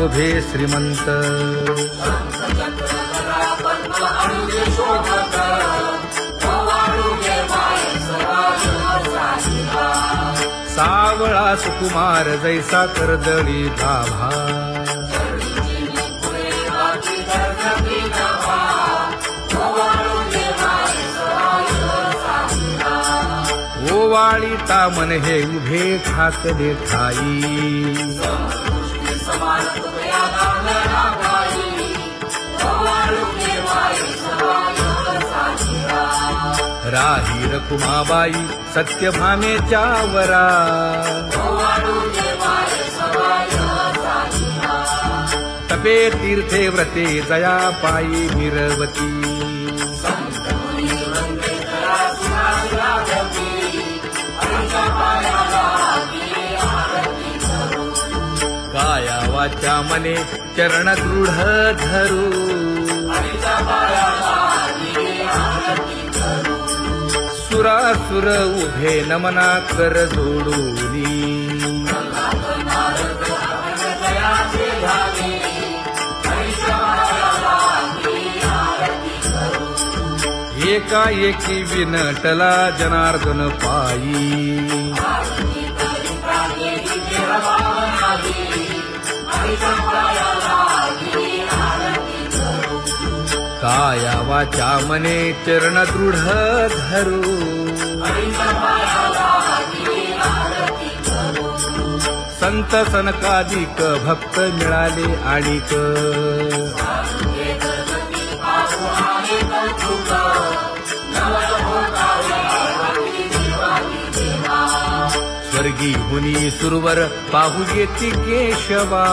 शोभे श्रीमंत सावळा सुकुमार जैसा कर्दळी गाभा ओवाळी तामन हे उभे ठाकले ठाई राही रखुमाबाई सत्यभामेच्या वरा तपे तीर्थे व्रते जया पायी मिरवती काया वाचा मने चरण दृढ धरू सुरासुर उभे नमना कर जोडूनी एकाएकी विनटला जनार्दन पायी काया वाचा मने चरण दृढ धरू संत सनकादिक भक्त मिळाले आणिक स्वर्गी हुनी सुरवर पाहू येती केशवा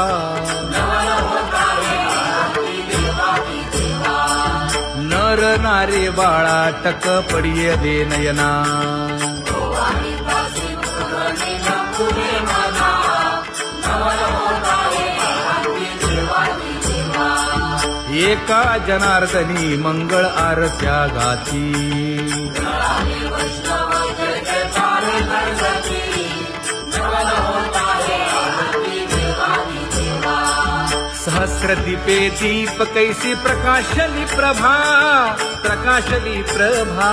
नर नारे बाळा टक पडिये दे नयना एका जनार्दनी मंगळ आरत्या गाती सहस्र दीपे दीप कैसी प्रकाशली प्रभा प्रकाशली प्रभा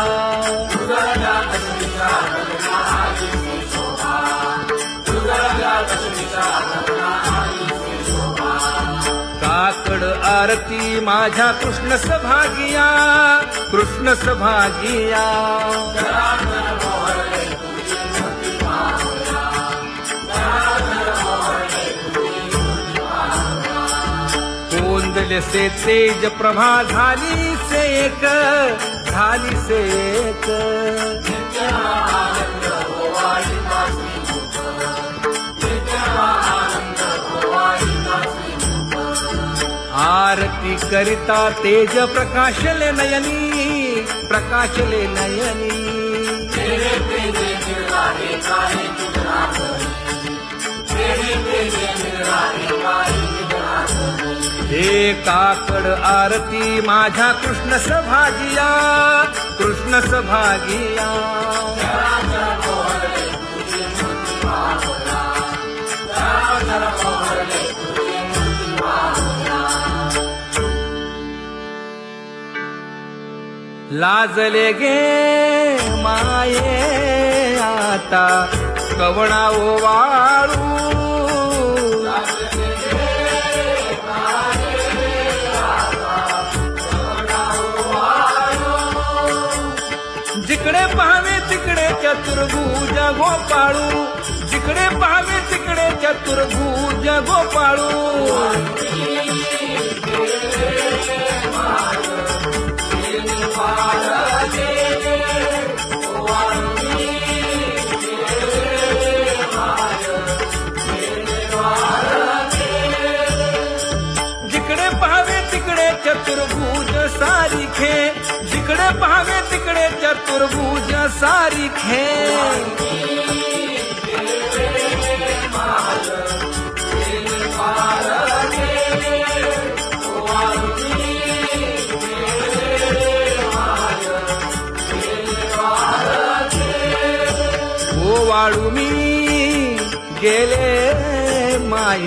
काकड आरती माझ्या कृष्ण सभागिया कृष्ण सभागिया कोंदले से तेज प्रभा झाली से एक झाली से एक आरती करिता तेज प्रकाशले नयनी प्रकाशले नयनी हे काकड आरती माझ्या कृष्ण सभागिया कृष्ण सभागिया लाजले गे माये आता कवणा ओवाळू जिकडे पाहावे तिकडे चतुर्भुज गोपाळू जिकडे पाहावे तिकडे चतुर्भुज गोपाळू जिकडे पाहावे तिकडे चतुर्भुज सारिखे जिकडे पाहावे तिकडे चतुर्भुज सारिखे ओवाळू मी गेले माय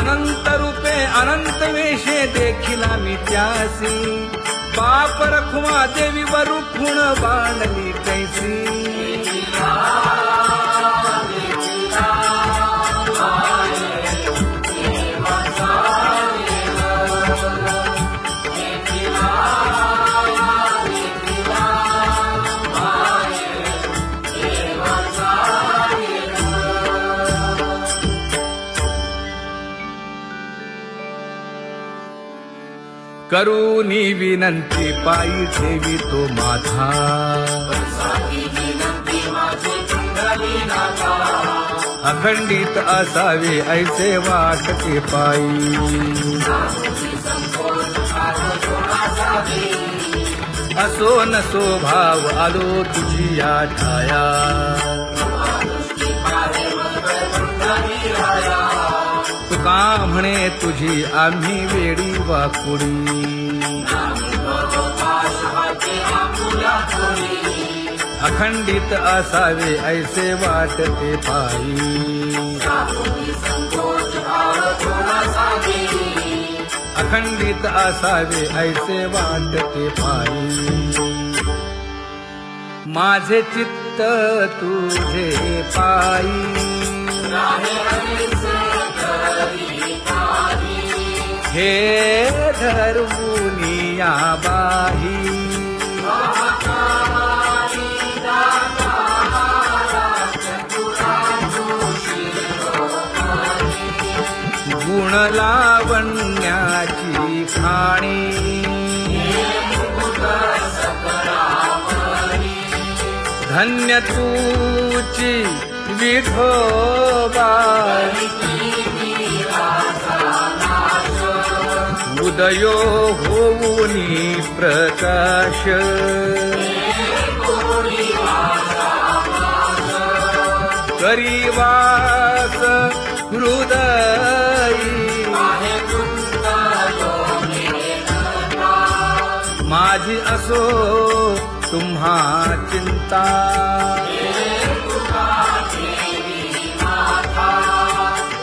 अनंत रूपे अनंत वेशे देखिला मी त्यासी बाप रखुमा देवी वरु खुण बांधली कैसी करूनी विनंती पायी ठेवी तो माझा अखंडित असावे ऐसे वाटते पायी असो नसो भाव आलो तुझी या ठाया तुका म्हणे तुझी आम्ही वेडी वाकुडी अखंडित असावे ऐसे वाटते पायी अखंडित असावे ऐसे वाटते पायी माझे चित्त तुझे पायी हे धर्मुनिया बाही गुण लावण्याची खाणी धन्य तूची विठोबा उदयो होऊनी प्रकाश करीवास हृदयी माझी असो तुम्हा चिंता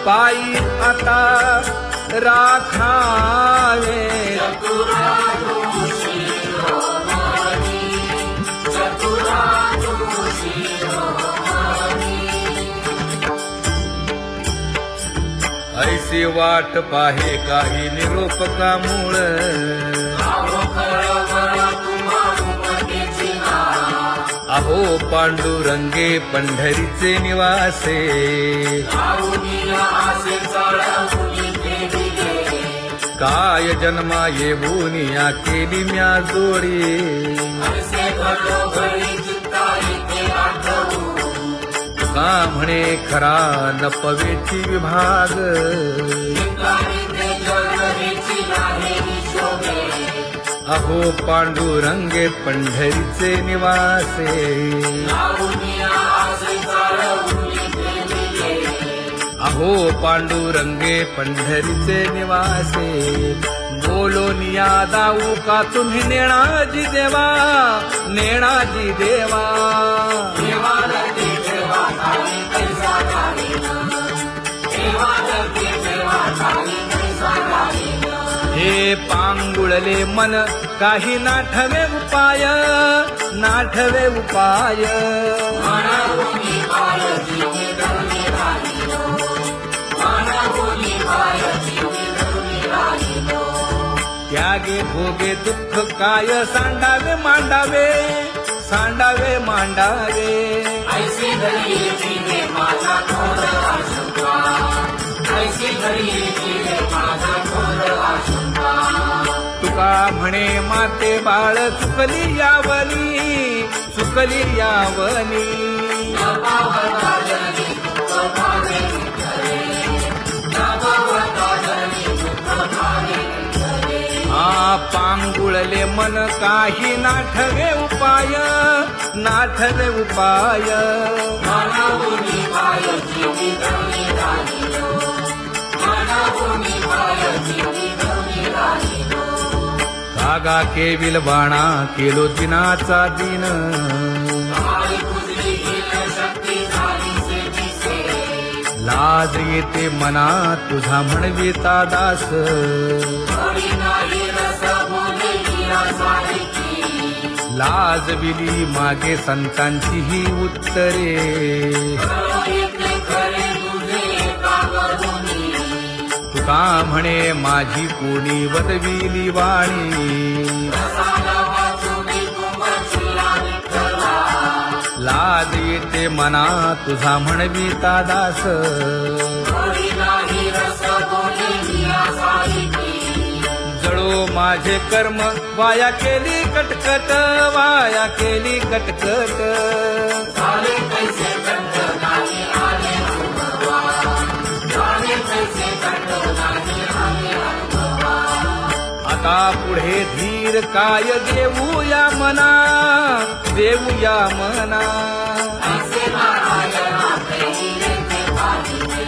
पायी आता राखावे ऐसी वाट पाहे काही निरोप का मूळ अहो पांडुरंगे पंढरीचे निवासे काय जन्मा येऊनिया केली म्या जोडी का म्हणे खरा नपवेची विभाग अहो पांडुरंगे पंढरीचे निवासे अहो पांडुरंगे पंढरीचे निवासे बोलोनिया दाऊ का तुम्ही नेणाजी देवा नेणाजी देवा हे पांगुळले मन काही नाठवे उपाय नाठवे उपाय त्यागे भोगे दुःख काय सांडावे मांडावे सांडावे मांडावे ऐसी घडी जीवे माझा थोर आशंका ऐसी घडी जीवे माझा थोर आशंका तुका म्हणे माते बाळ चुकली यावनी चुकली यावनी पांगुळले मन काही नाठवे उपाय नाठवे उपाय कागा केविल बाणा केलो दिनाचा दिन लाज येते मना तुझा म्हणविता दास थोडी नाही रस बोले मीरा सारखी लाजविली मागे संतांची ही उत्तरे येते खरे तुझे कागदोनी तुका म्हणे माझी कोणी वदविली वाणी रसाला वाचुनी तुमचिया विठ्ठला लाज येते मना तुझा म्हणविता दास थोडी नाही रस बोले मीरा सारखी जळो माझे कर्म वाया केली कटकट वाया केली कटकट झाले पैसे कंठ नाही आले अनुभवा झाले पैसे कंठ नाही आले अनुभवा आता पुढे धीर काय देऊया मना देऊया मना ऐसे नारायणा प्रेमीने ते पाहिजे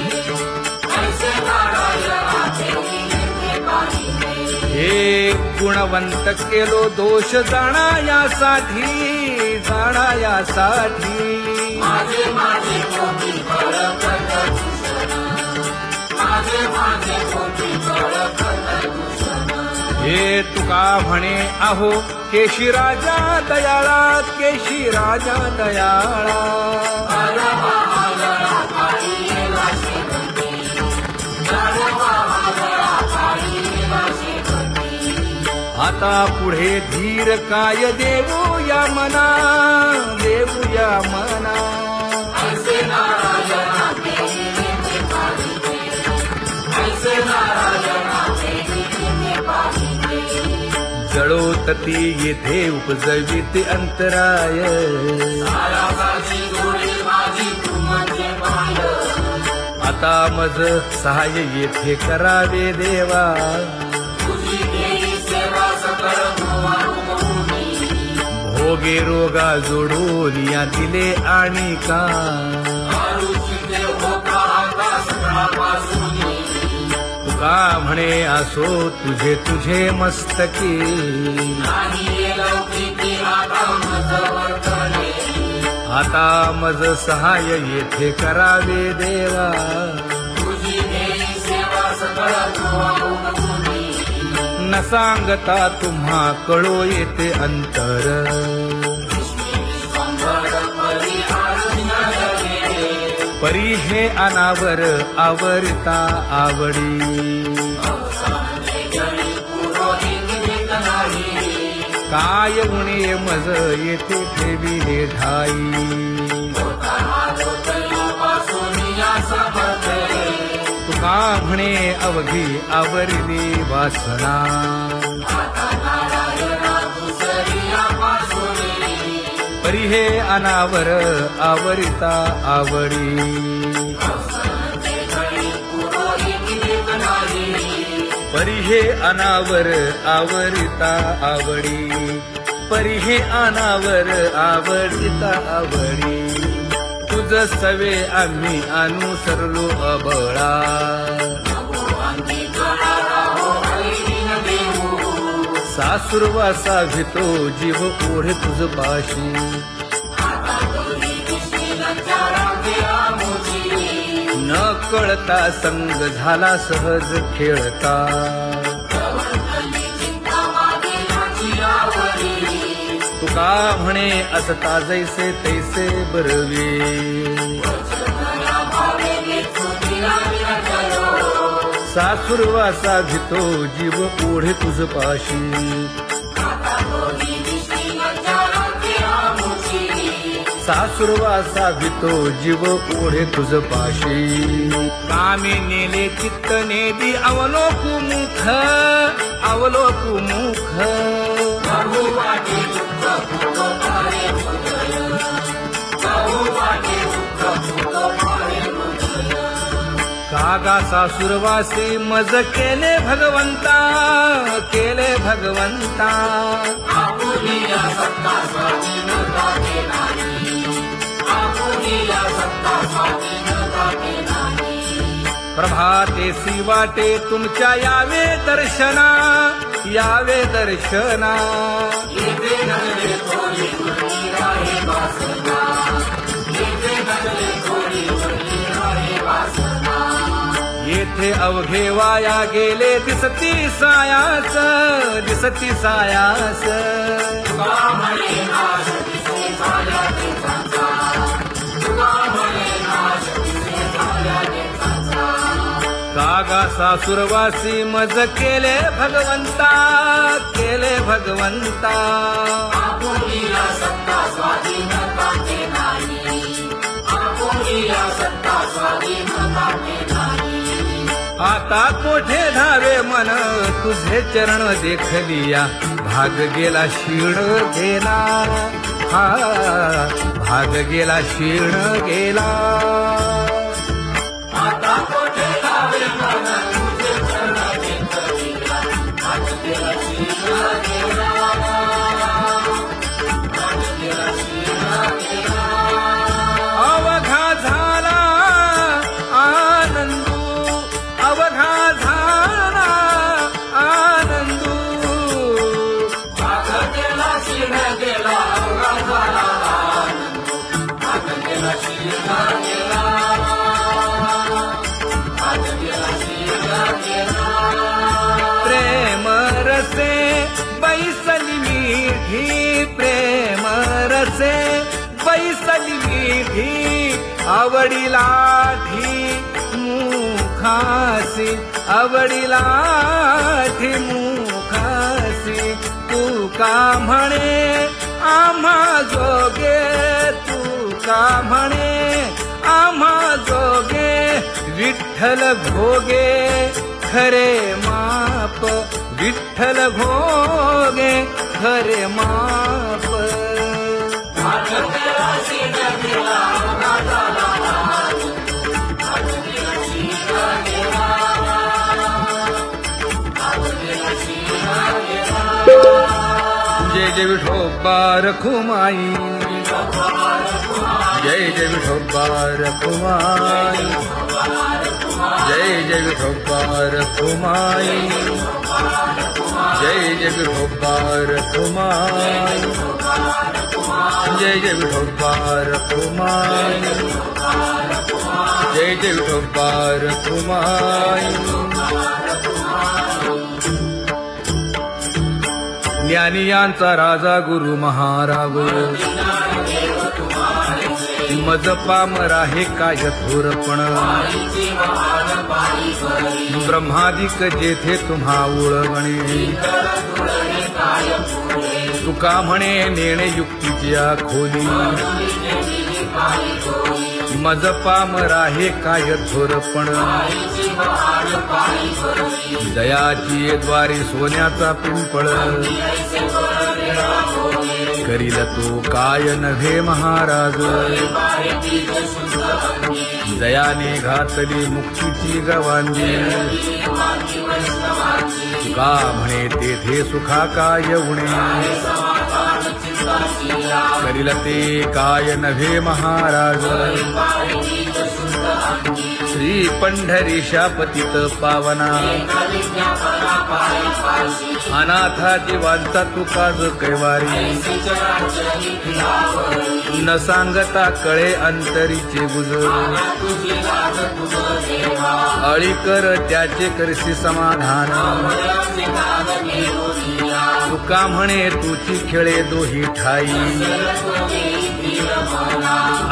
ऐसे नारायणा प्रेमीने ते पाहिजे हे गुणवंत केलो दोष जाणायासाठी जाणायासाठी माझे माझे कोटी बळकट दूषण माझे माझे कोटी बळकट दूषण हे तुका म्हणे आहो केशी राजा दयाळा केशी राजा दयाळा गाढवा आगळा पाळीला शेवटी गाढवा आगळा पाळीला शेवटी आता पुढे धीर काय देऊया मना देऊया मना ऐसे नारायणा प्रेमीने ते पाहिजे ऐसे नारायणा प्रेमीने ते पाहिजे जळोतती येथे उपजविते अंतराय सारासाची गोडी माझी तू म्हणजे माय आता मज सहाय्य येथे करावे देवा तुझी देई सेवा सकळ भोवानुमोनी भोगे रोगा जोडून या दिले आणि का आरुची देव होता आता सकाळपासूनी तुका म्हणे असो तुझे तुझे मस्तकी नाही ये लौकिकी आता मज वर्तने आता मज सहाय्य येथे करावे देवा तुझी देई सेवा सकळ भोवानुमोनी न सांगता तुम्हा कळो येते अंतर विश्वंभर परिहार नये परी हे अनावर आवरता आवडी अवसाने जळी पुरोहित देत नाही काय उणे मज येथे ठेविले ठाई तुका म्हणे अवघी आवरली वासना परी हे अनावर आवरिता आवडी परी हे अनावर आवरिता आवडी परी हे अनावर आवडिता आवडी तुझ सवे आम्ही अनुसरलो अबळा सासुरवासा भितो जीव ओढे तुझ पाशी न कळता संग झाला सहज खेळता तुका म्हणे असता जैसे तैसे बरवे सासुरवासा भितो जीव ओढे तुझ पाशी सासुरवासा भितो जीव ओढे तुझ पाशी कामी नेले चित्त नेली अवलोकु मुख अवलोकु मुख कागा सासुरवासे मज केले भगवंता केले भगवंता प्रभातेसी वाटे तुमच्या यावे दर्शना यावे दर्शना थोडी मोठे अवघे वाया गेले दिसती सायास दिसती सायास तुका म्हणे नाश दिसे झाल्या देशाचा तुका म्हणे नाश दिसे झाल्या देशाचा कागा सासुरवासी मज केले भगवंता आपुलीला सत्ता स्वाधीनता ते नाही आपुलीला सत्ता स्वाधीनता ते नाही आता कोठे धावे मन तुझे चरण देखलिया भाग गेला क्षीण गेला हा भाग गेला क्षीण गेला आता कोठे धावे मन तुझे चरण देखलिया भाग गेला क्षीण गेला भाग गेला क्षीण गेला अवघा झाला आनंदू अवघा झाला आनंदू भाग गेला क्षीण गेला अवघा झाला आनंद भाग गेला क्षीण गेला भाग गेला क्षीण गेला प्रेम रसे बैसली मीठी प्रेम रसे बैसली मीठी आवडीलाठी मुखासी आवडीलाठी मुखासी तू का म्हणे आम्हा जोगे तू का म्हणे आम्हा जोगे विठ्ठल भोगे खरे माप विठ्ठल भोगे खरे माप भाग गेला क्षीण गेला अवघा झाला भाग गेला क्षीण गेला भाग गेला क्षीण गेला जय जय विठोबा रखुमाई जय जय विठोबा रखुमाई जय जय विठोबा रखुमाई जय जय विठोबा रखुमाई जय जय विठोबा रखुमाई जय जय विठोबा रखुमाई ज्ञानियांचा राजा गुरु महाराव मज पामरा हे काय थोरपण ब्रह्मादिक जेथे तुम्हा उळवणे तुका म्हणे नेणे युक्तीची खोली मज पामरा हे काय थोरपण दयाची द्वारी सोन्याचा पिंपळ करील तो काय नव्हे महाराज दयाने घातली मुक्तीची गवांदी तुका म्हणे तेथे सुखा काय उणे करील ते काय नव्हे महाराज श्री पंढरीशा पतित पावना अनाथा जीवांचा तुकाज कैवारी न सांगता कळे अंतरीचे गुज अळी कर त्याचे करशी समाधान तुका म्हणे तुची खेळे दोही ठाई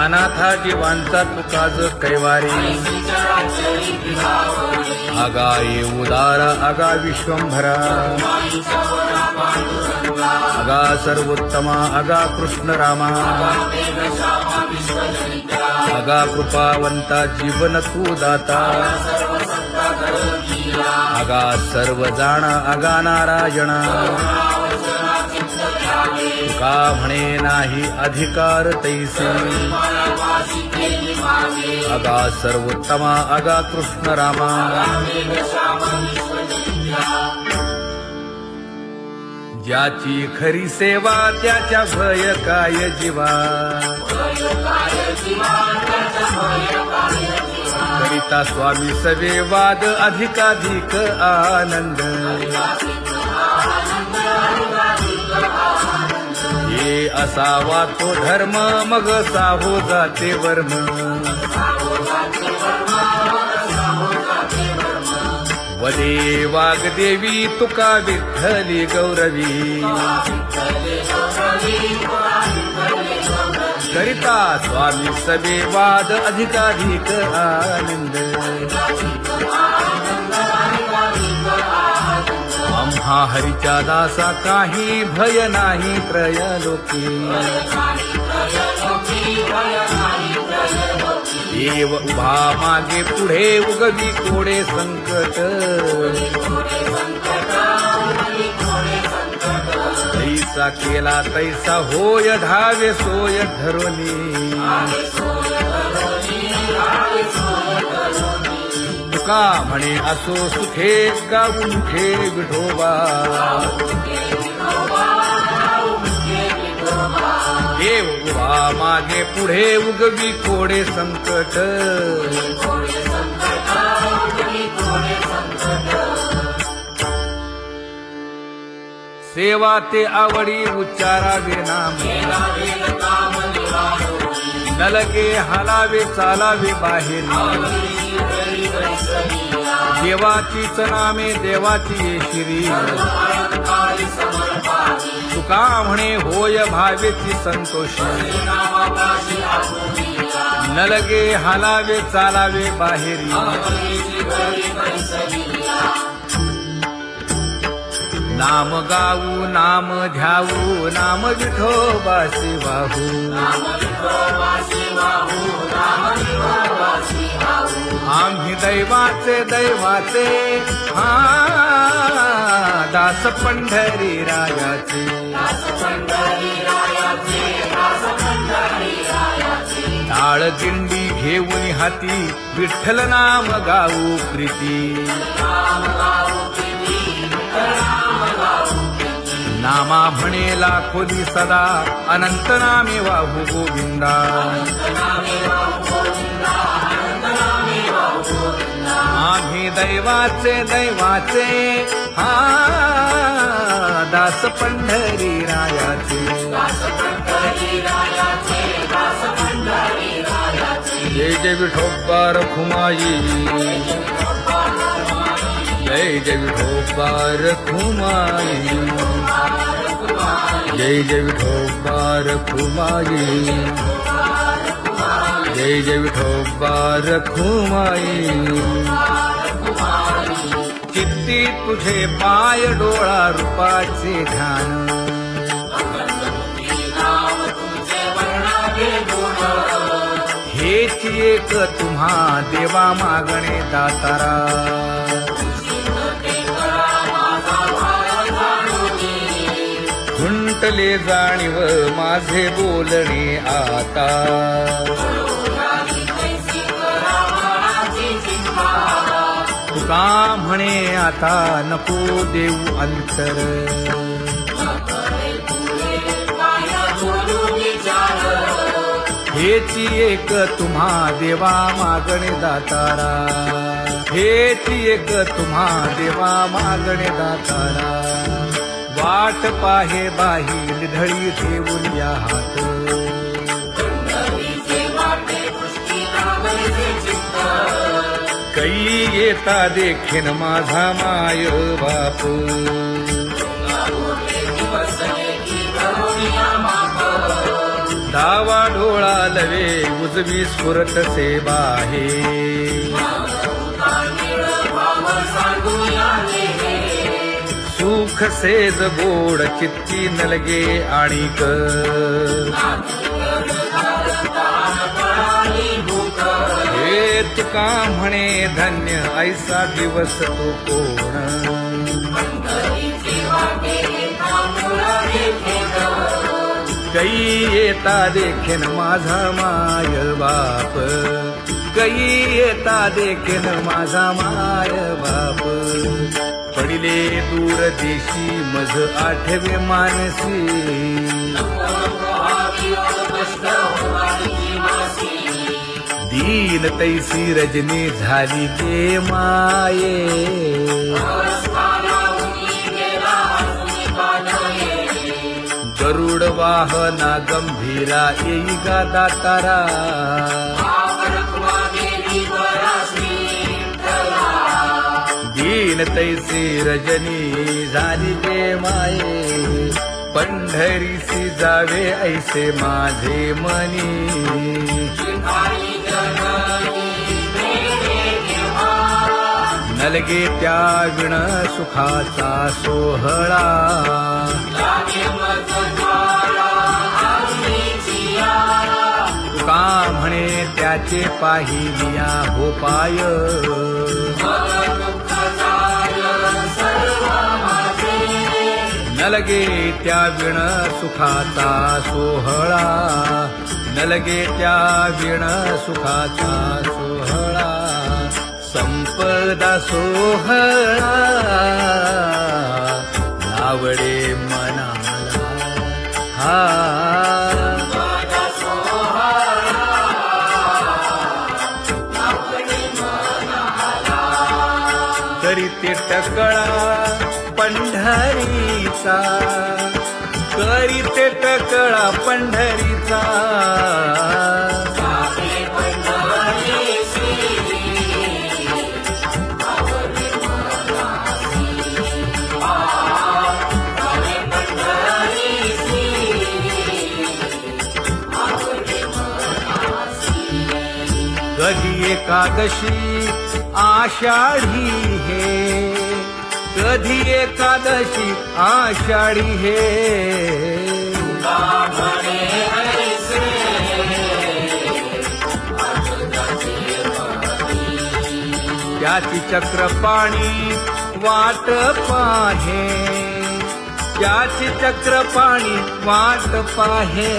अनाथा जीवांचा तुकाज कैवारी आगा ये उदारा आगा विश्वंभरा आगा सर्वोत्तमा आगा कृष्ण रामा आगा कृपावंता जीवन तू दाता आगा सर्व जाणा आगा नारायणा तुका म्हणे नाही अधिकार तैसे आगा सर्वोत्तमा आगा कृष्ण रामा ज्याची खरी सेवा त्याच्या भय काय जीवा करिता स्वामी सवे वाद अधिकाधिक आनंद ये असावा तो धर्म मग साहो जाते वर्म पदे वाग्देवी तुका विठ्ठली गौरवी करिता स्वामी सबे वाद अधिकाधिक आनंद आम्हा हरीच्या दासा काही भय नाही त्रयलोकी देव उभा मागे पुढे उगवी कोडे संकट तैसा केला तैसा होय धावे सोय धरोनी तुका म्हणे असो सुखे गाऊ मुखे विठोबा देव उभा मागे पुढे उगवी कोडे संकट सेवा ते आवडी उच्चारावे नाम नलगे हालावे चालावे बाहेर देवाचीच नामे देवाची येशिरी तुका म्हणे होय भावेची संतोषी नलगे हालावे चालावे बाहेरी नाम गाऊ नाम ध्याऊ नाम विठोबासी वाहू आम्ही दैवाचे दैवाचे हा दास पंढरी रायाचे टाळ दिंडी घेऊन हाती विठ्ठल नाम गाऊ प्रीती नामा म्हणे लाखोदी सदा अनंत नामे वाहू गोविंदा आम्ही दैवाचे दैवाचे हा दास पंढरी रायाचे जय जय विठोबा रखुमाई जय जय विठोबा रखुमाई जय जय विठोबा रखुमाई जय जय विठोबा रखुमाई चित्ती तुझे पाय डोळा रूपाचे ध्यान हेच एक तुम्हा देवा मागणे दातारा खुंटले जाणीव माझे बोलणे आता तुका म्हणे आता नको देऊ अंतर हेची एक तुम्हा देवा मागणे दातारा हेची एक तुम्हा देवा मागणे दातारा वाट पाहे बाही ढळी ठेवून या हात कै येता देखीन माझा माय बाप डावा डोळा लवे उजवी स्फुरत से बाहे सुख सेज गोड चित्ती नलगे आणिक हे तुका म्हणे धन्य ऐसा दिवस तो कोण कै येता देखीन माझा माय बाप कै येता देखीन माझा माय बाप पडिले दूर देशी मज आठवे मानसी दीन तैसी रजनी झाली ते माये गरुड वाहना गंभीरा येई गा दातारा दीन तैसी रजनी झाली गे माये, पंढरीसी जावे ऐसे माझे मनी. नलगे त्या विण सुखाचा सोहळा, तुका म्हणे त्याचे पाहिलिया हो पाय. नलगे त्या विण सुखाचा सोहळा, नलगे त्या विण सुखाचा सोहळा. संपदा सोहळा आवडे मनाला हा. करीते टकळा पंढरीचा, करीते टकळा पंढरीचा. कधी एकादशी आषाढी हे, कधी एकादशी आषाढी हे. त्याची चक्रपाणी वाट पाहे, त्याची चक्रपाणी वाट पाहे.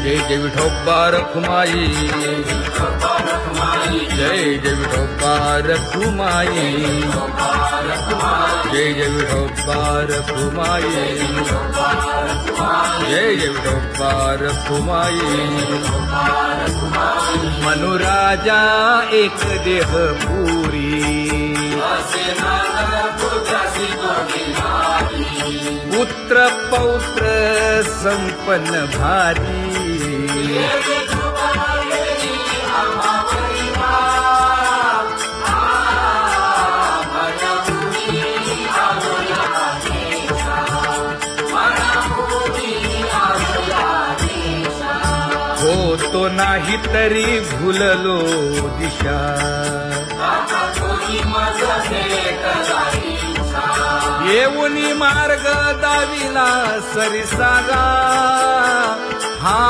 जय जय विठोबा रखुमाई, जय जय विठोबा रखुमाई, जय जय विठोबा रखुमाई, जय जय विठोबा रखुमाई. मनुराजा एक देह पुरी, पुत्र पौत्र संपन्न भारी. होतो नाही तरी भुललो दिशा, येऊनी मार्ग दाविला सरिसागा हा.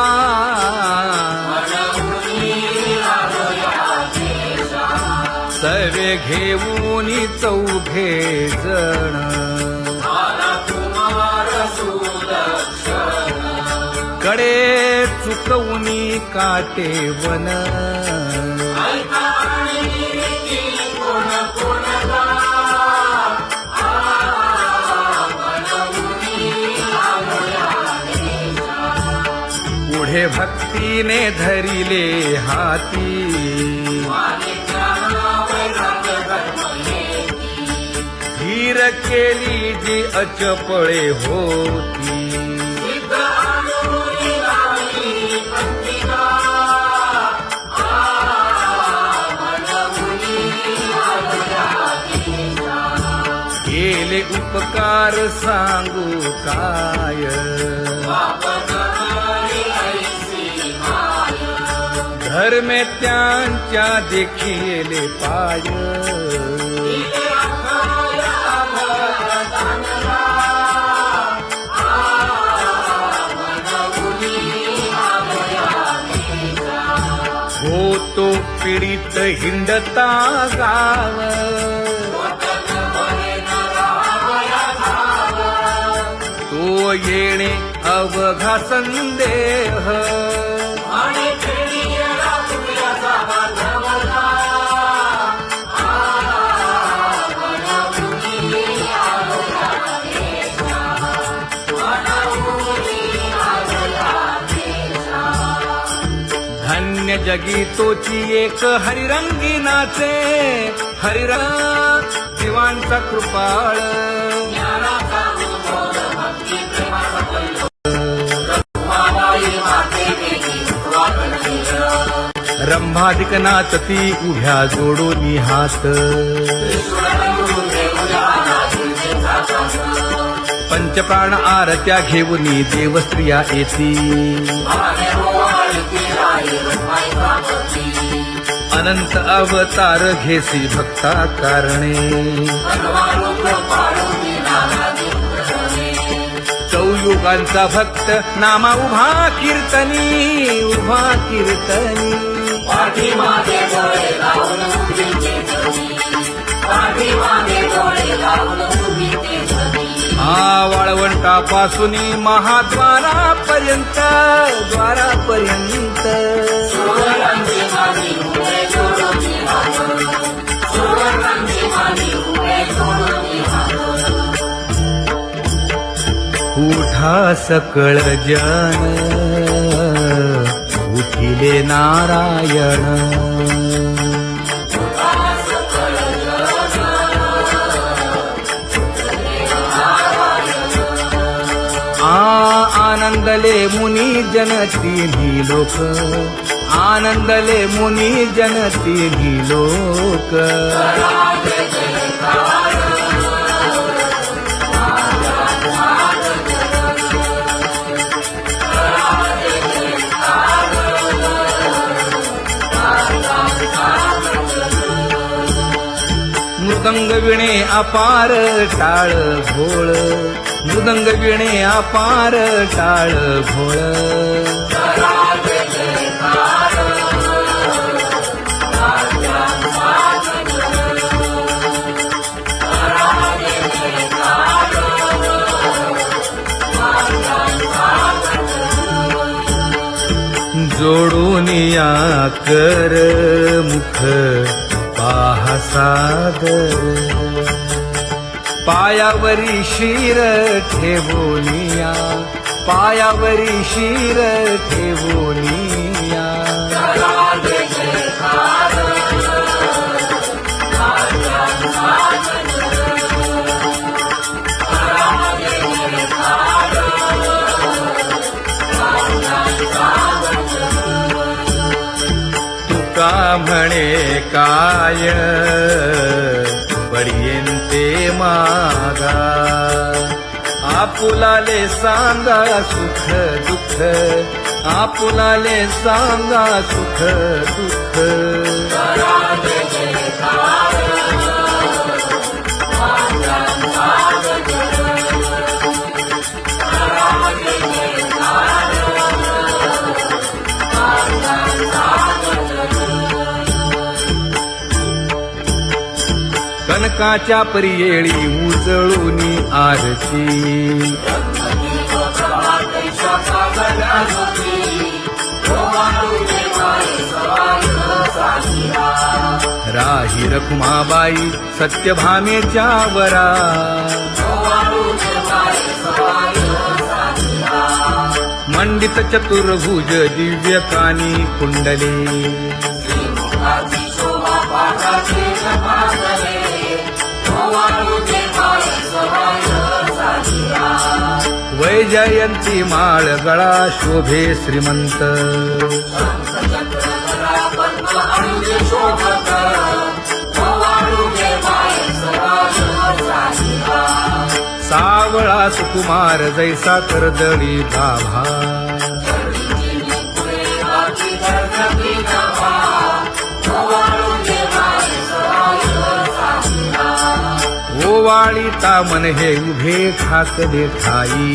सर्वे घेऊनी चौघे जण, कडे चुकवूनी काटे वन. पुढे भक्तीने धरिले हाती, धीर केली जी अचपळे होती. केले उपकार सांगू काय, धर्मे त्यांच्या देखिले पाय. होतो पीडित हिंडता गाव, तो येणे अवघा संदेह. धन्य जगी तोची एक हरिरंगी नाचे, हरिरंग जीवांचा कृपाळ. ज्ञानाचा उद्बोध भक्ती प्रेमाचा कल्लोळ. रखुमाबाई माते वेगी वाकण केलं. रंभाधिक नाचती उभ्या जोडोनी हात, ईश्वरबंधू देऊया नाचुंचे जातात. पंचप्राण आरत्या घेऊनी देवस्त्रिया येती. भावे ओवाळती राही रखुमाईचा पती. अनंत अवतार घेसी भक्ता कारणे, बनवारूप पाडूनी नानादी प्रथमे. चौयुगांचा भक्त नामा उभा कीर्तनी, उभा कीर्तनी. पाठीमागे डोळे लावून उभी ते धनी. पाठीमागे डोळे लावून उभी ते धनी. हा वाळवंटापासूनी महाद्वारापर्यंत, द्वारापर्यंत. सुवर्णांची मानी उभे जोडून हात. सुवर्णांची मानी उभे जोडून हात. उठा सकळ जन, उठिले नारायण. आनंदले मुनी जन तिन्ही लोक, आनंदले मुनी जन तिन्ही लोक. मृदंग विणे अपार टाळ भोळ, मृदंग विणे अपार टाळ भोळ. जोडूनिया कर मुख पाहा सादर, पायावरी शिर ठेवोनिया, पायावरी शिर ठेवोनिया. तुका म्हणे काय पडियेंते मागा, आपुलाले सांगा सुख दुःख, आपुलाले सांगा सुख दुःख. कनकाच्या परियेळी उजळूनी आरती, राही रखुमाबाई सत्यभामेच्या वरा. मंडित चतुर्भुज दिव्य कानी कुंडले, वैजयंती माळ गळा शोभे श्रीमंत. सावळा सुकुमार जैसा कर्दळी गाभा, ओवाळीता मन हे उभे ठाकले ठाई.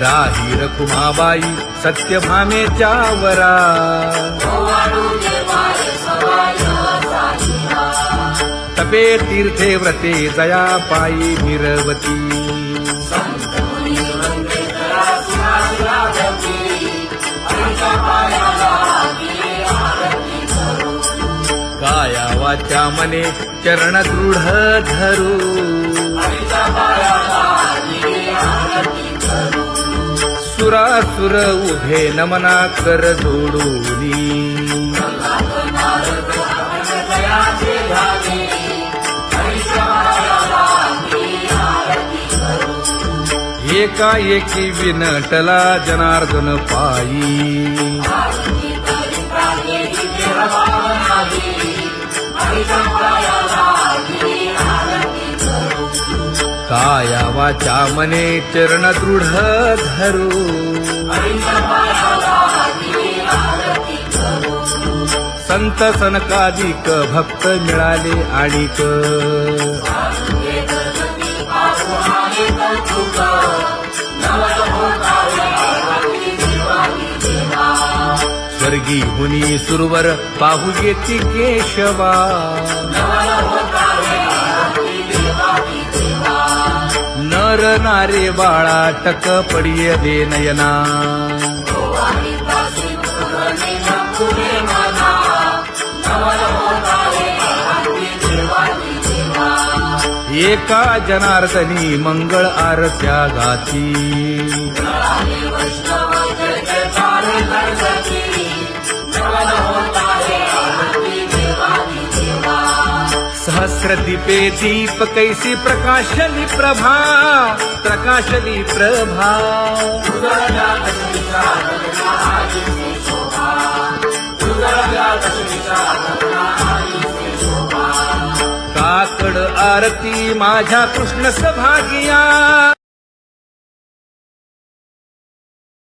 राही रखुमाबाई सत्यभामेच्या वरा. तपे तीर्थे व्रते जया पायी मिरवती. काया वाचा मने चरण दृढ धरू, सुरासुर उभे नमना कर जोडूनी एकाएकी विनटला जनार्दन पायी काया वाचा मने चरण दृढ धरू संत सनकादिक भक्त मिळाले आणिक स्वर्गी हुनी सुरवर पाहू येती केशवा नर नारे बाळा टक पडिये दे नयना एका जनार्दनी मंगळ आरत्या गाती सहस्र दीपे दीप कैसी प्रकाशली प्रभा प्रकाशली प्रभा काकड आरती माझ्या कृष्ण सभागिया